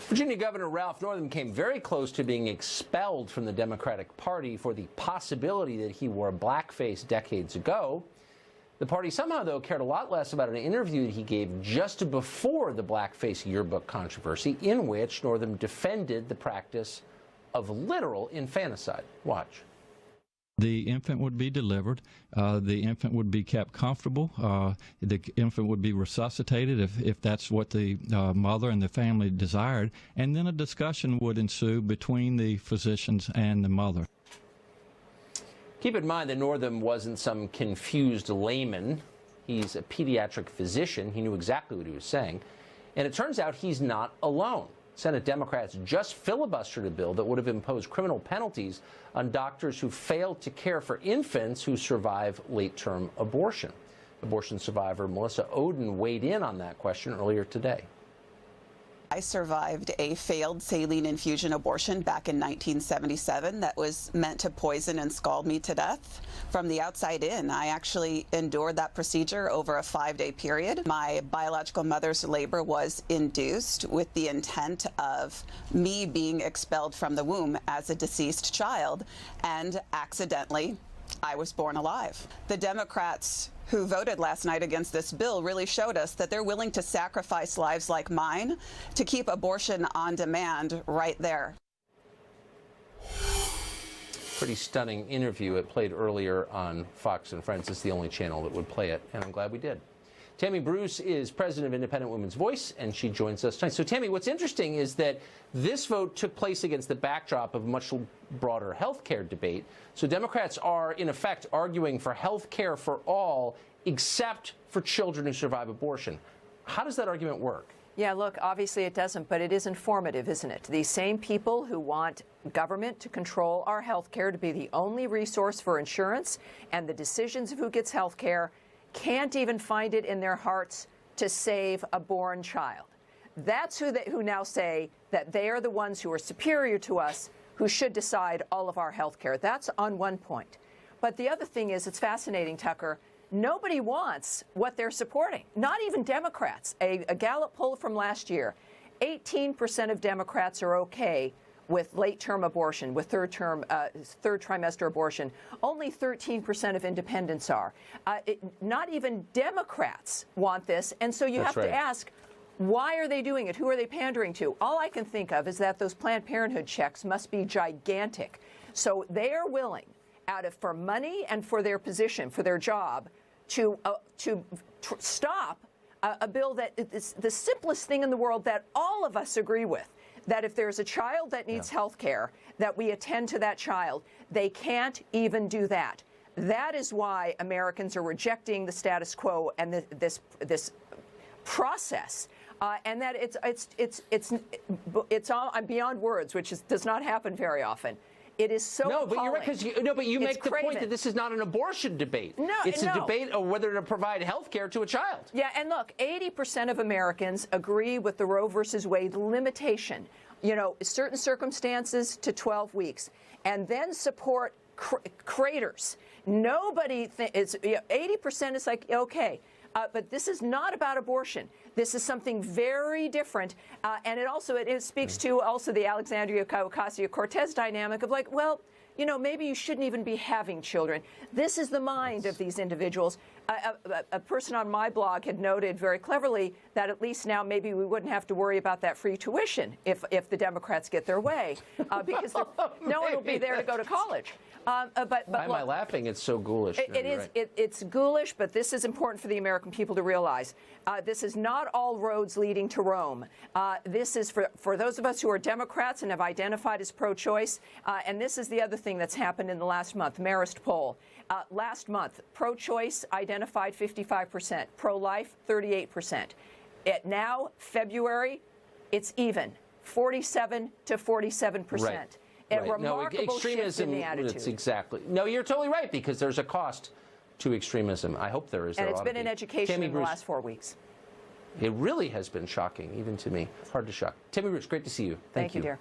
Virginia Governor Ralph Northam came very close to being expelled from the Democratic Party for the possibility that he wore blackface decades ago. The party somehow, though, cared a lot less about an interview that he gave just before the blackface yearbook controversy, in which Northam defended the practice of literal infanticide. Watch. The infant would be delivered. The infant would be kept comfortable. The infant would be resuscitated if that's what the mother and the family desired. And then a discussion would ensue between the physicians and the mother. Keep in mind that Northam wasn't some confused layman. He's a pediatric physician. He knew exactly what he was saying. And it turns out he's not alone. Senate Democrats just filibustered a bill that would have imposed criminal penalties on doctors who failed to care for infants who survive late-term abortion. Abortion survivor Melissa Oden weighed in on that question earlier today. I survived a failed saline infusion abortion back in 1977 that was meant to poison and scald me to death. From the outside in, I actually endured that procedure over a 5-day period. My biological mother's labor was induced with the intent of me being expelled from the womb as a deceased child, and accidentally, I was born alive. The Democrats who voted last night against this bill really showed us that they're willing to sacrifice lives like mine to keep abortion on demand right there. Pretty stunning interview. It played earlier on Fox and Friends. It's the only channel that would play it, and I'm glad we did. Tammy Bruce is president of Independent Women's Voice, and she joins us tonight. So, Tammy, what's interesting is that this vote took place against the backdrop of a much broader health care debate. So Democrats are, in effect, arguing for health care for all except for children who survive abortion. How does that argument work? Yeah, look, obviously it doesn't, but it is informative, isn't it? These same people who want government to control our health care, to be the only resource for insurance and the decisions of who gets health care, can't even find it in their hearts to save a born child. That's who now say that they are the ones who are superior to us, who should decide all of our health care. That's on one point. But the other thing is, it's fascinating, Tucker, nobody wants what they're supporting, not even Democrats. A Gallup poll from last year, 18% of Democrats are okay with late-term abortion, with third trimester abortion. Only 13% of independents are. Not even Democrats want this, and so you have to ask, why are they doing it? Who are they pandering to? All I can think of is that those Planned Parenthood checks must be gigantic. So they are willing, for money and for their position, for their job, to stop a bill that is the simplest thing in the world that all of us agree with. That if there's a child that needs health care, that we attend to that child. They can't even do that. That is why Americans are rejecting the status quo and this process, and that it's all beyond words, which does not happen very often. It is so No, but appalling. you're right, because but you make the point that this is not an abortion debate. No, it's a debate of whether to provide health care to a child. Yeah, and look, 80% of Americans agree with the Roe versus Wade limitation, certain circumstances to 12 weeks, and then support craters. Nobody is 80% is like, okay. But this is not about abortion. This is something very different, and it speaks to also the Alexandria Ocasio-Cortez dynamic of like, well, maybe you shouldn't even be having children. This is the mind of these individuals. A person on my blog had noted very cleverly that at least now maybe we wouldn't have to worry about that free tuition if the Democrats get their way, because no one will be there to go to college. Why am I laughing? It's so ghoulish. It's ghoulish, but this is important for the American people to realize. This is not all roads leading to Rome. This is for those of us who are Democrats and have identified as pro-choice, and this is the other thing that's happened in the last month, Marist poll. Last month, pro-choice identified 55%, pro-life 38%. Now, February, it's even, 47 to 47%. Right. Remarkable extremism, shift in the attitude. It's exactly. No, you're totally right, because there's a cost to extremism. I hope there is. And it's been in education Tammy in Bruce, the last 4 weeks. It really has been shocking, even to me. Hard to shock. Tammy Bruce, great to see you. Thank you, dear.